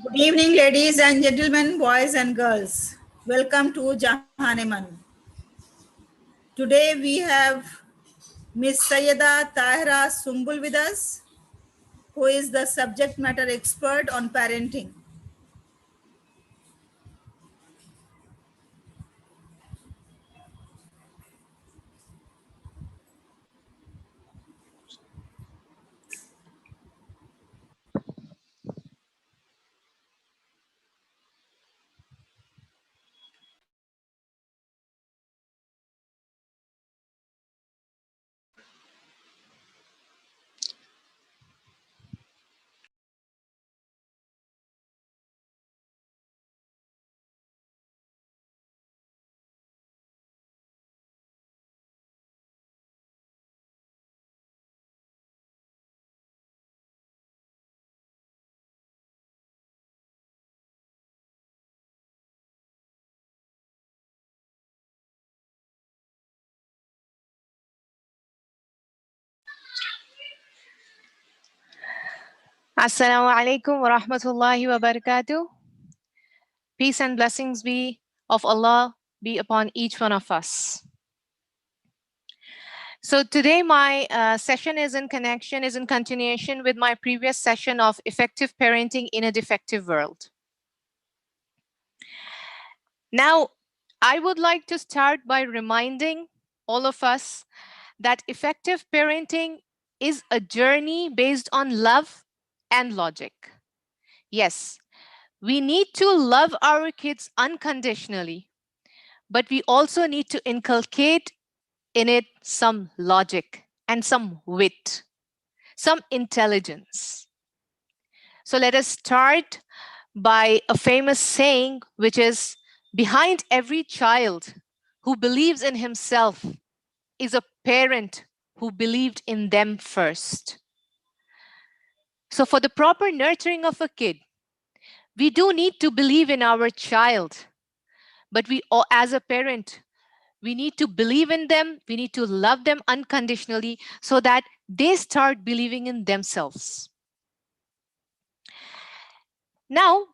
Good evening, ladies and gentlemen, boys and girls. Welcome to JAHAN-E Mann. Today we have Miss Sayyeda Tahira Sumbul with us, who is the subject matter expert on parenting. Assalamu alaikum wa rahmatullahi wa barakatuh. Peace and blessings be of Allah be upon each one of us. So today my session is in continuation with my previous session of effective parenting in a defective world. Now, I would like to start by reminding all of us that effective parenting is a journey based on love and logic. Yes, we need to love our kids unconditionally, but we also need to inculcate in it some logic and some wit, some intelligence. So let us start by a famous saying, which is, behind every child who believes in himself is a parent who believed in them first. So for the proper nurturing of a kid, we do need to believe in our child, but we, as a parent, we need to believe in them. We need to love them unconditionally so that they start believing in themselves. Now,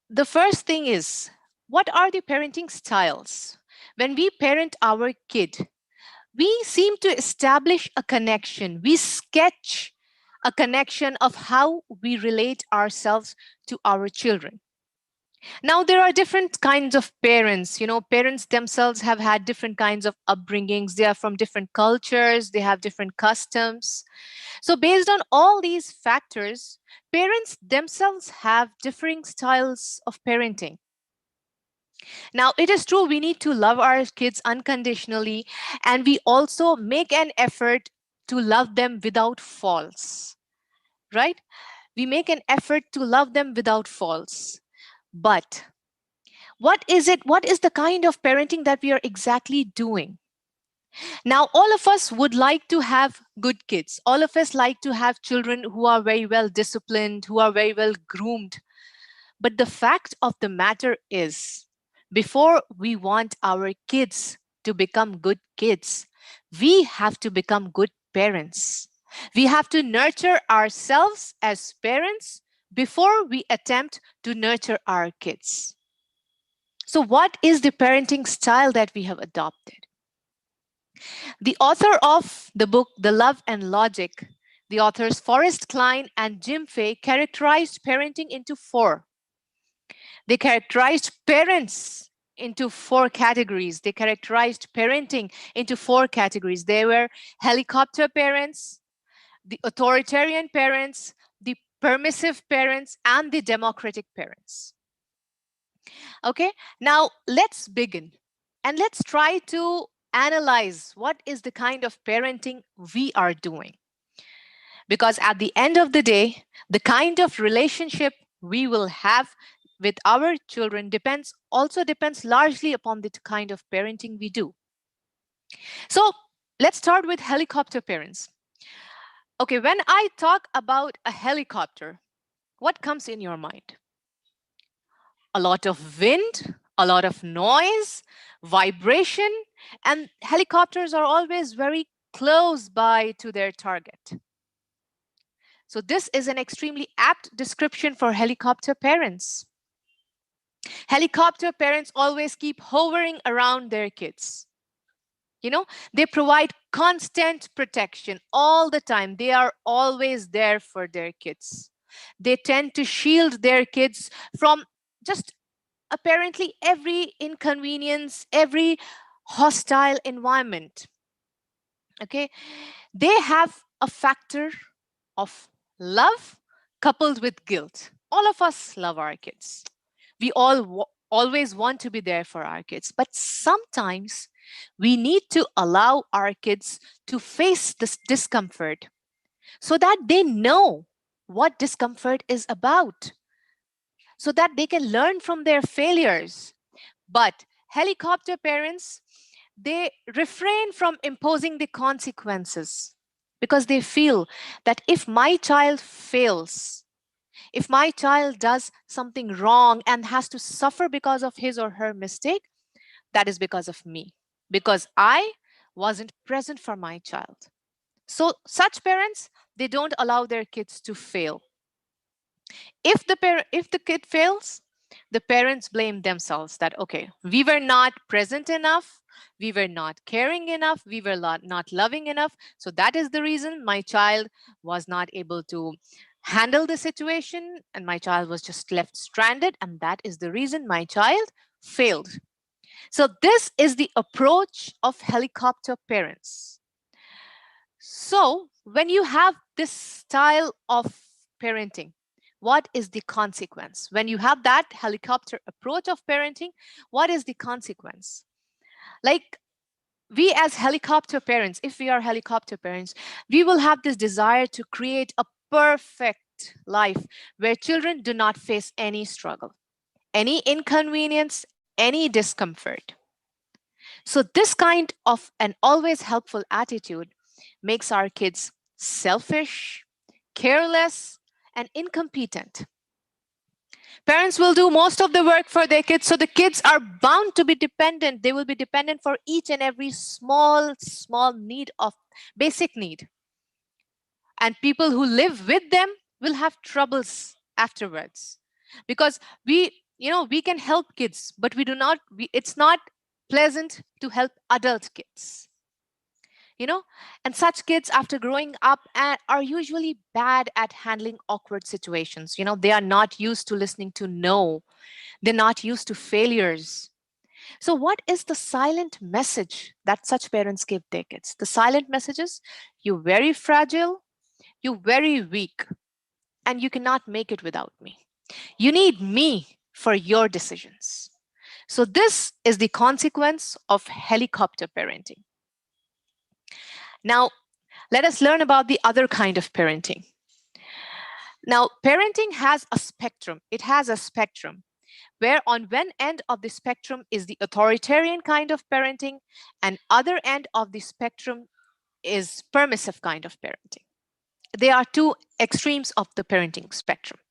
the first thing is, what are the parenting styles? When we parent our kid, we seem to establish a connection. We sketch a connection of how we relate ourselves to our children. Now, there are different kinds of parents. Parents themselves have had different kinds of upbringings. They are from different cultures. They have different customs. So based on all these factors, parents themselves have differing styles of parenting. Now, it is true we need to love our kids unconditionally, and we also make an effort to love them without faults, right? We make an effort to love them without faults. But what is it? What is the kind of parenting that we are exactly doing? Now, all of us would like to have good kids. All of us like to have children who are very well disciplined, who are very well groomed. But the fact of the matter is, before we want our kids to become good kids, we have to become good parents. We have to nurture ourselves as parents before we attempt to nurture our kids. So, what is the parenting style that we have adopted? The author of the book, The Love and Logic, the authors Forrest Klein and Jim Fay characterized parenting into four. They characterized parents into four categories. They characterized parenting into four categories. They were helicopter parents, the authoritarian parents, the permissive parents, and the democratic parents. Okay, now let's begin and let's try to analyze what is the kind of parenting we are doing. Because at the end of the day, the kind of relationship we will have with our children also depends largely upon the kind of parenting we do. So let's start with helicopter parents. Okay, when I talk about a helicopter, what comes in your mind? A lot of wind, a lot of noise, vibration, and helicopters are always very close by to their target. So this is an extremely apt description for helicopter parents. Helicopter parents always keep hovering around their kids. They provide constant protection all the time. They are always there for their kids. They tend to shield their kids from just apparently every inconvenience, every hostile environment. Okay. They have a factor of love coupled with guilt. All of us love our kids. We always want to be there for our kids, but sometimes we need to allow our kids to face this discomfort so that they know what discomfort is about, so that they can learn from their failures. But helicopter parents, they refrain from imposing the consequences because they feel that if my child fails, if my child does something wrong and has to suffer because of his or her mistake, that is because of me, because I wasn't present for my child. So such parents, they don't allow their kids to fail. If the kid fails, the parents blame themselves that, okay, we were not present enough, we were not caring enough, we were not loving enough. So that is the reason my child was not able to handle the situation and my child was just left stranded. And that is the reason my child failed. So this is the approach of helicopter parents. So when you have this style of parenting, what is the consequence? When you have that helicopter approach of parenting, what is the consequence? Like, we as helicopter parents, if we are helicopter parents, we will have this desire to create a perfect life where children do not face any struggle, any inconvenience, any discomfort. So this kind of an always helpful attitude makes our kids selfish, careless, and incompetent. Parents will do most of the work for their kids, so the kids are bound to be dependent. They will be dependent for each and every small need of basic need. And people who live with them will have troubles afterwards. Because we can help kids, but it's not pleasant to help adult kids. And such kids, after growing up, are usually bad at handling awkward situations. They are not used to listening to no. They're not used to failures. So what is the silent message that such parents give their kids? The silent message is, you're very fragile, you're very weak, and you cannot make it without me. You need me for your decisions. So this is the consequence of helicopter parenting. Now, let us learn about the other kind of parenting. Now, parenting has a spectrum. It has a spectrum where on one end of the spectrum is the authoritarian kind of parenting, and other end of the spectrum is permissive kind of parenting. They are two extremes of the parenting spectrum.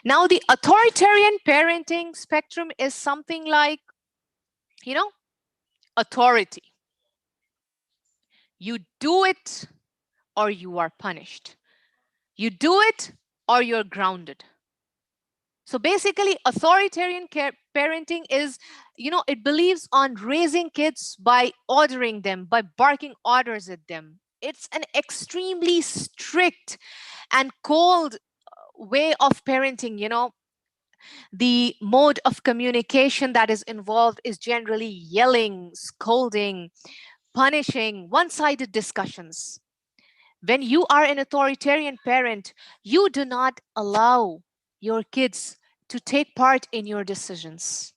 Now, the authoritarian parenting spectrum is something like, authority. You do it or you are punished. You do it or you're grounded. So basically, authoritarian parenting is, it believes on raising kids by ordering them, by barking orders at them. It's an extremely strict and cold way of parenting. The mode of communication that is involved is generally yelling, scolding, punishing, one-sided discussions. When you are an authoritarian parent, you do not allow your kids to take part in your decisions.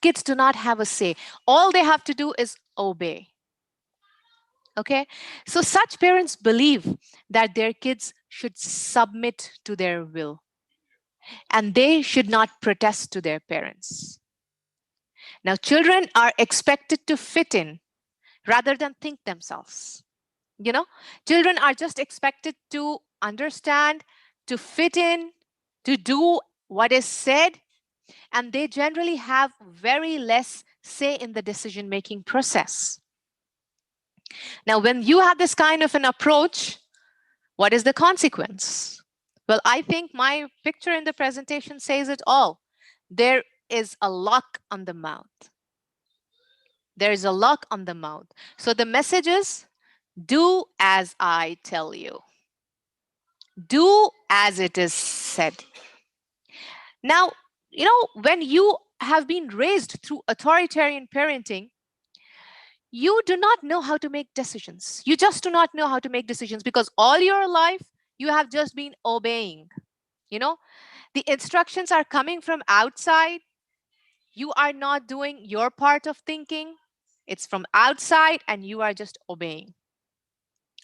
Kids do not have a say. All they have to do is obey. Okay? So such parents believe that their kids should submit to their will and they should not protest to their parents. Now, children are expected to fit in rather than think themselves. Children are just expected to understand, to fit in, to do what is said, and they generally have very less say in the decision-making process. Now, when you have this kind of an approach, What is the consequence? Well, I think my picture in the presentation says it all. There is a lock on the mouth. There is a lock on the mouth. So the message is, do as I tell you. Do as it is said. Now, when you have been raised through authoritarian parenting, you do not know how to make decisions. You just do not know how to make decisions because all your life you have just been obeying. You know, the instructions are coming from outside. You are not doing your part of thinking. It's from outside and you are just obeying.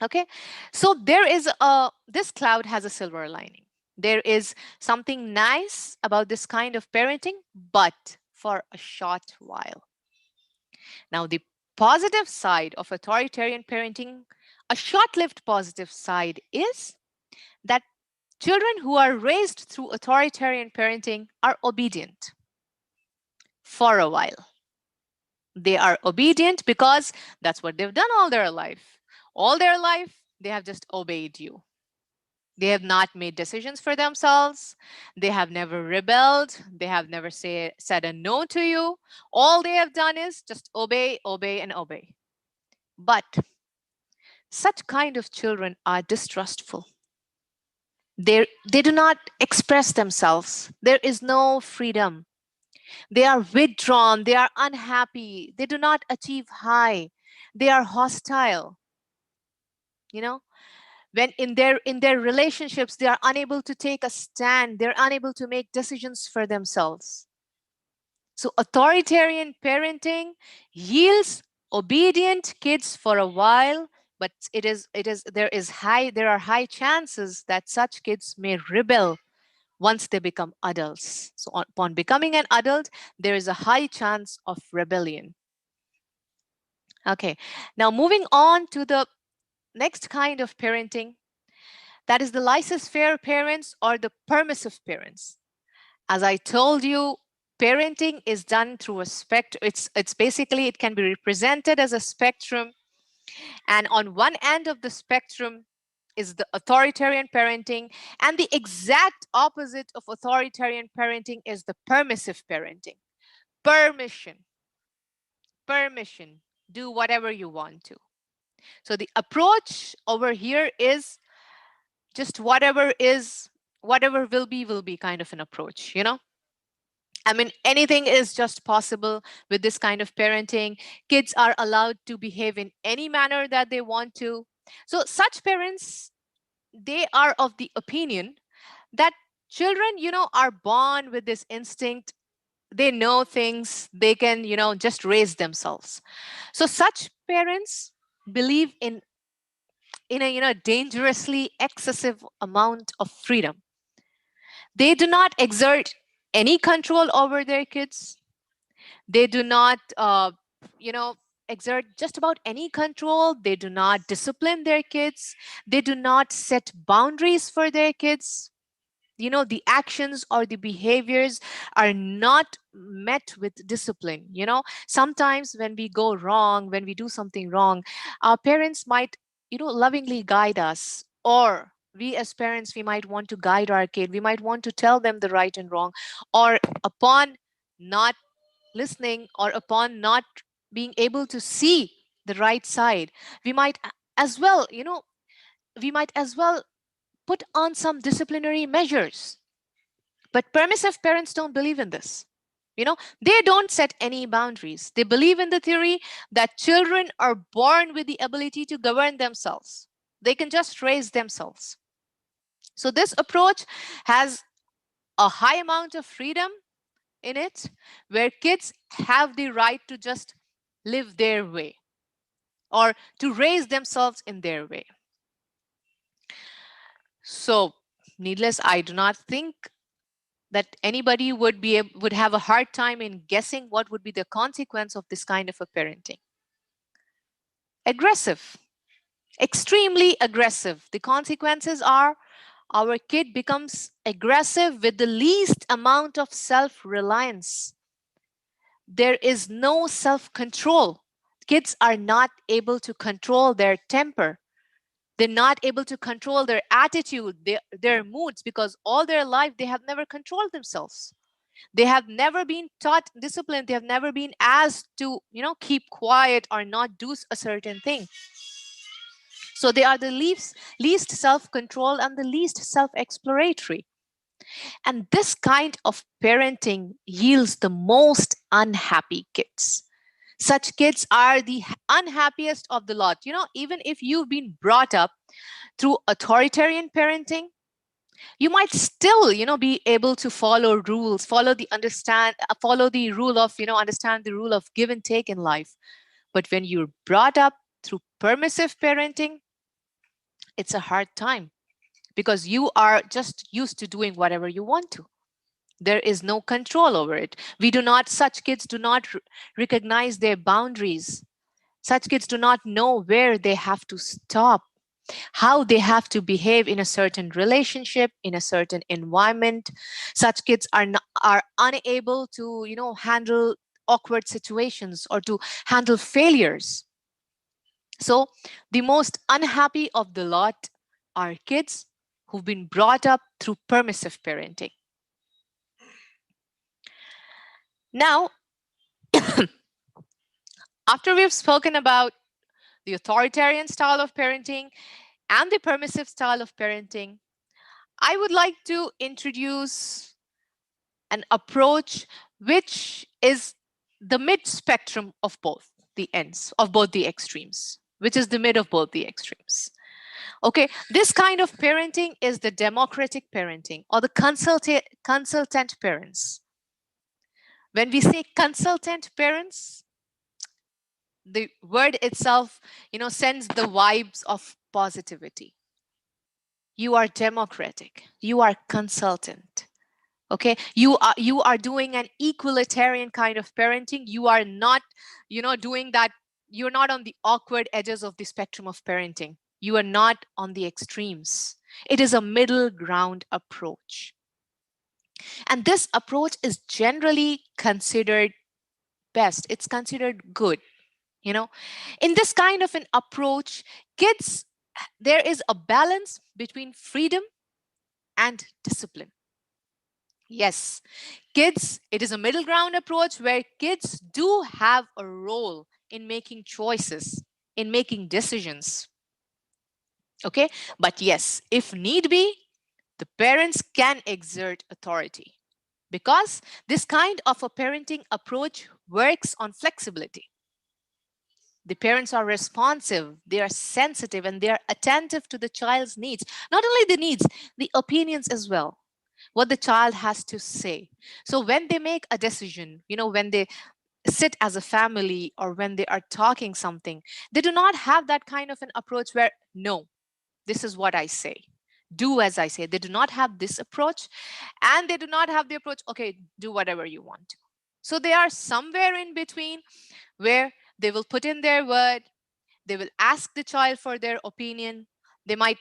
Okay. So this cloud has a silver lining. There is something nice about this kind of parenting, but for a short while. Now, the positive side of authoritarian parenting, a short lived positive side is that children who are raised through authoritarian parenting are obedient for a while. They are obedient because that's what they've done all their life. All their life, they have just obeyed you. They have not made decisions for themselves. They have never rebelled. They have never said a no to you. All they have done is just obey, obey, and obey. But such kind of children are distrustful. They do not express themselves. There is no freedom. They are withdrawn. They are unhappy. They do not achieve high. They are hostile. You know, when in their relationships, they are unable to take a stand. They're unable to make decisions for themselves. So authoritarian parenting yields obedient kids for a while, but there are high chances that such kids may rebel once they become adults. So upon becoming an adult, there is a high chance of rebellion. Okay, now moving on to the next kind of parenting, that is the laissez-faire parents or the permissive parents. As I told you, parenting is done through a spectrum. It's basically, it can be represented as a spectrum. And on one end of the spectrum is the authoritarian parenting, and the exact opposite of authoritarian parenting is the permissive parenting. Permission. Permission. Do whatever you want to. So the approach over here is just whatever will be kind of an approach, I mean, anything is just possible with this kind of parenting. Kids are allowed to behave in any manner that they want to. So such parents, they are of the opinion that children, are born with this instinct. They know things. They can, just raise themselves. So such parents believe in a, dangerously excessive amount of freedom. They do not exert any control over their kids. They do not, exert just about any control. They do not discipline their kids. They do not set boundaries for their kids. The actions or the behaviors are not met with discipline. Sometimes when we go wrong, when we do something wrong, our parents might, lovingly guide us, or we as parents, we might want to guide our kid. We might want to tell them the right and wrong, or upon not listening, or upon not being able to see the right side, we might as well, we might as well put on some disciplinary measures. But permissive parents don't believe in this. They don't set any boundaries. They believe in the theory that children are born with the ability to govern themselves. They can just raise themselves. So this approach has a high amount of freedom in it, where kids have the right to just live their way or to raise themselves in their way. So, needless, I do not think that anybody would have a hard time in guessing what would be the consequence of this kind of a parenting. Aggressive, extremely aggressive. The consequences are our kid becomes aggressive with the least amount of self-reliance. There is no self-control. Kids are not able to control their temper. They're not able to control their attitude, their moods, because all their life they have never controlled themselves. They have never been taught discipline. They have never been asked to, keep quiet or not do a certain thing. So they are the least self-controlled and the least self-exploratory. And this kind of parenting yields the most unhappy kids. Such kids are the unhappiest of the lot. Even if you've been brought up through authoritarian parenting, you might still, be able to follow rules, follow the rule of, understand the rule of give and take in life. But when you're brought up through permissive parenting, it's a hard time, because you are just used to doing whatever you want to. There is no control over it. Such kids do not recognize their boundaries. Such kids do not know where they have to stop, how they have to behave in a certain relationship, in a certain environment. Such kids are unable to, handle awkward situations or to handle failures. So the most unhappy of the lot are kids who've been brought up through permissive parenting. Now, after we've spoken about the authoritarian style of parenting and the permissive style of parenting, I would like to introduce an approach which is the mid spectrum of both the ends, of both the extremes, which is the mid of both the extremes. Okay, this kind of parenting is the democratic parenting, or the consultant parents. When we say consultant parents, the word itself, sends the vibes of positivity. You are democratic. You are consultant. Okay, you are doing an equalitarian kind of parenting. You are not, doing that. You're not on the awkward edges of the spectrum of parenting. You are not on the extremes. It is a middle ground approach. And this approach is generally considered best. It's considered good. In this kind of an approach, kids, there is a balance between freedom and discipline. Yes, kids, it is a middle ground approach where kids do have a role in making choices, in making decisions. Okay, but yes, if need be, the parents can exert authority, because this kind of a parenting approach works on flexibility. The parents are responsive, they are sensitive, and they are attentive to the child's needs. Not only the needs, the opinions as well, what the child has to say. So when they make a decision, when they sit as a family or when they are talking something, they do not have that kind of an approach where, no, this is what I say, do as I say. They do not have this approach, and they do not have the approach, okay, do whatever you want to. So they are somewhere in between, where they will put in their word, they will ask the child for their opinion. They might,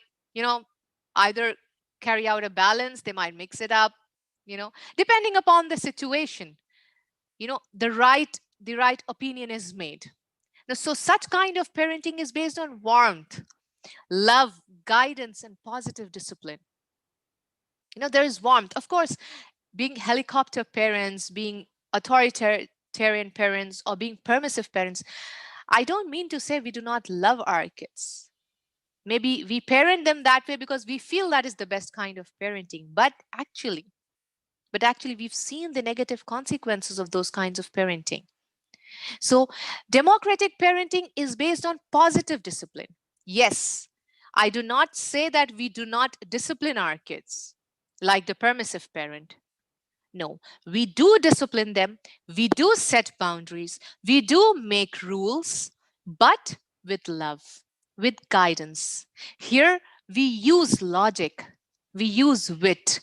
either carry out a balance, they might mix it up, depending upon the situation. The right opinion is made. Now, so such kind of parenting is based on warmth, love, guidance, and positive discipline. There is warmth. Of course, being helicopter parents, being authoritarian parents, or being permissive parents, I don't mean to say we do not love our kids. Maybe we parent them that way because we feel that is the best kind of parenting. But actually, we've seen the negative consequences of those kinds of parenting. So democratic parenting is based on positive discipline. Yes, I do not say that we do not discipline our kids like the permissive parent. No, we do discipline them. We do set boundaries. We do make rules, but with love, with guidance. Here, we use logic. We use wit.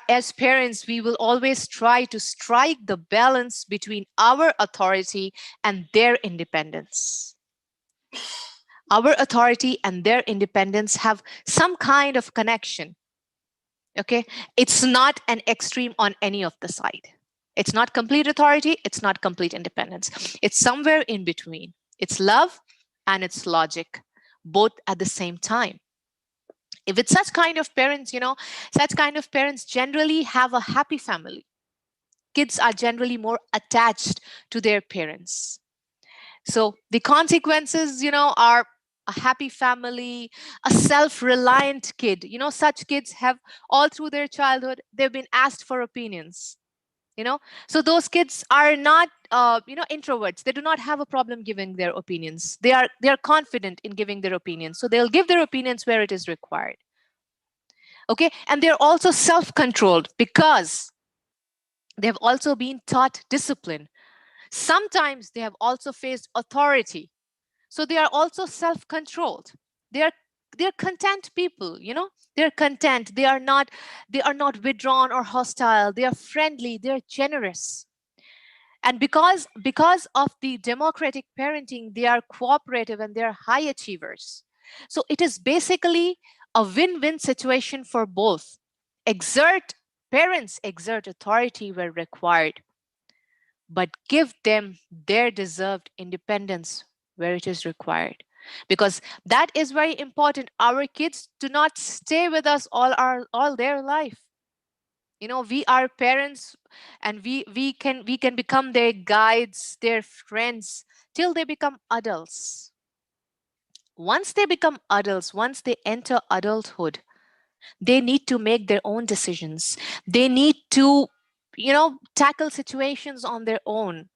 As parents, we will always try to strike the balance between our authority and their independence. Our authority and their independence have some kind of connection. Okay, it's not an extreme on any of the side. It's not complete authority, it's not complete independence. It's somewhere in between. It's love and it's logic both at the same time. If it's such kind of parents, such kind of parents generally have a happy family. Kids are generally more attached to their parents. So the consequences, are a happy family, a self-reliant kid. Such kids have all through their childhood, they've been asked for opinions. So those kids are not introverts. They do not have a problem giving their opinions. They are confident in giving their opinions. So they'll give their opinions where it is required. Okay, and they're also self-controlled because they've also been taught discipline. Sometimes they have also faced authority. So they are also self-controlled. They're content people. They're content. They are not withdrawn or hostile. They are friendly. They're generous. And because of the democratic parenting, they are cooperative and they're high achievers. So it is basically a win-win situation for both. Parents exert authority where required, but give them their deserved independence where it is required, because that is very important. Our kids do not stay with us all their life. We are parents, and we can become their guides, their friends, till they become adults. Once they become adults, once they enter adulthood, they need to make their own decisions. They need to tackle situations on their own.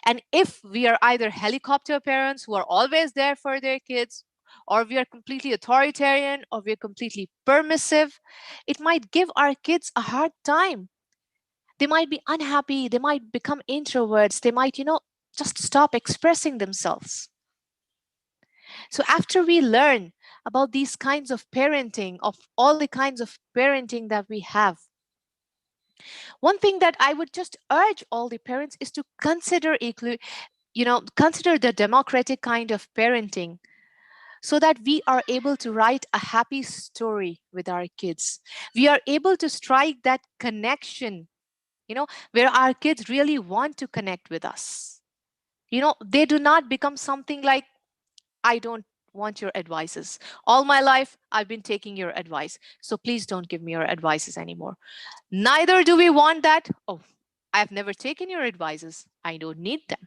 And if we are either helicopter parents who are always there for their kids, or we are completely authoritarian, or we are completely permissive, it might give our kids a hard time. They might be unhappy, they might become introverts, they might just stop expressing themselves. So after we learn about these kinds of parenting, of all the kinds of parenting that we have, one thing that I would just urge all the parents is to consider the democratic kind of parenting, so that we are able to write a happy story with our kids. We are able to strike that connection, where our kids really want to connect with us. They do not become something like, I don't want your advices. All my life, I've been taking your advice. So please don't give me your advices anymore. Neither do we want that. Oh, I've never taken your advices. I don't need them.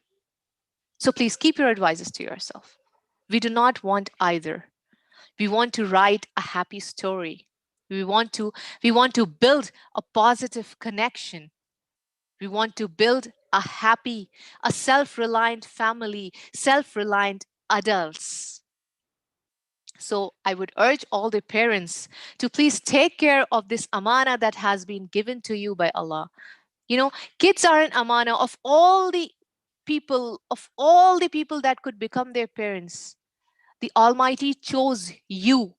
So please keep your advices to yourself. We do not want either. We want to write a happy story. We want to build a positive connection. We want to build a happy, a self-reliant family, self-reliant adults. So I would urge all the parents to please take care of this amana that has been given to you by Allah. Kids are an amana of all the people that could become their parents. The Almighty chose you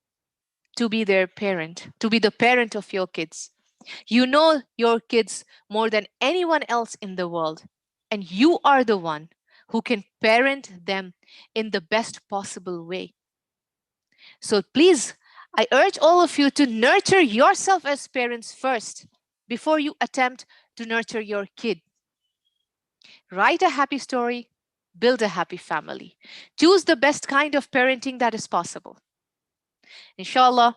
to be their parent, to be the parent of your kids. You know your kids more than anyone else in the world, and you are the one who can parent them in the best possible way. So please, I urge all of you to nurture yourself as parents first before you attempt to nurture your kid. Write a happy story, build a happy family. Choose the best kind of parenting that is possible. Inshallah,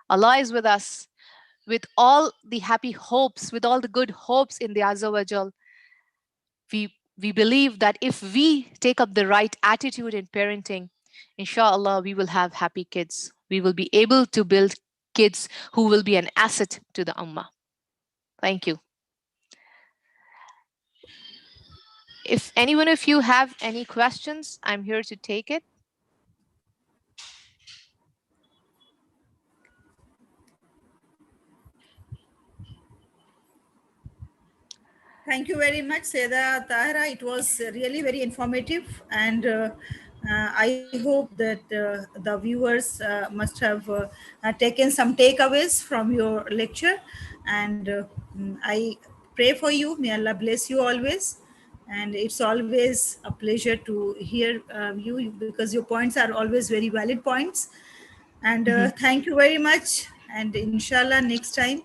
Allah is with us, with all the happy hopes, with all the good hopes in the Azza wa Jal. We believe that if we take up the right attitude in parenting, inshallah, we will have happy kids. We will be able to build kids who will be an asset to the Ummah. Thank you. If anyone of you have any questions, I'm here to take it. Thank you very much, Seda Tahira. It was really very informative, and I hope that the viewers must have taken some takeaways from your lecture. And I pray for you. May Allah bless you always. And it's always a pleasure to hear you, because your points are always very valid points. And thank you very much. And inshallah, next time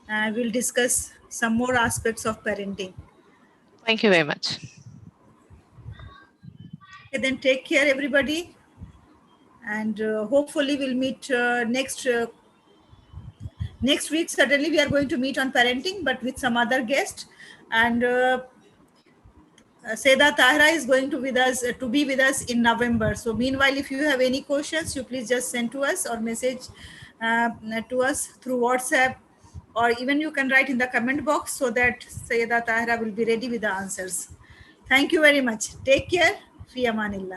we'll discuss some more aspects of parenting. Thank you very much. Okay, then take care, everybody. and hopefully we'll meet next week. Certainly we are going to meet on parenting, but with some other guest. And Seda Tahra is going to be with us in November. So meanwhile, if you have any questions, you please just send to us or message uh, to us through WhatsApp, or even you can write in the comment box so that Sayeda Tahra will be ready with the answers. Thank you very much. Take care. Fi amanillah.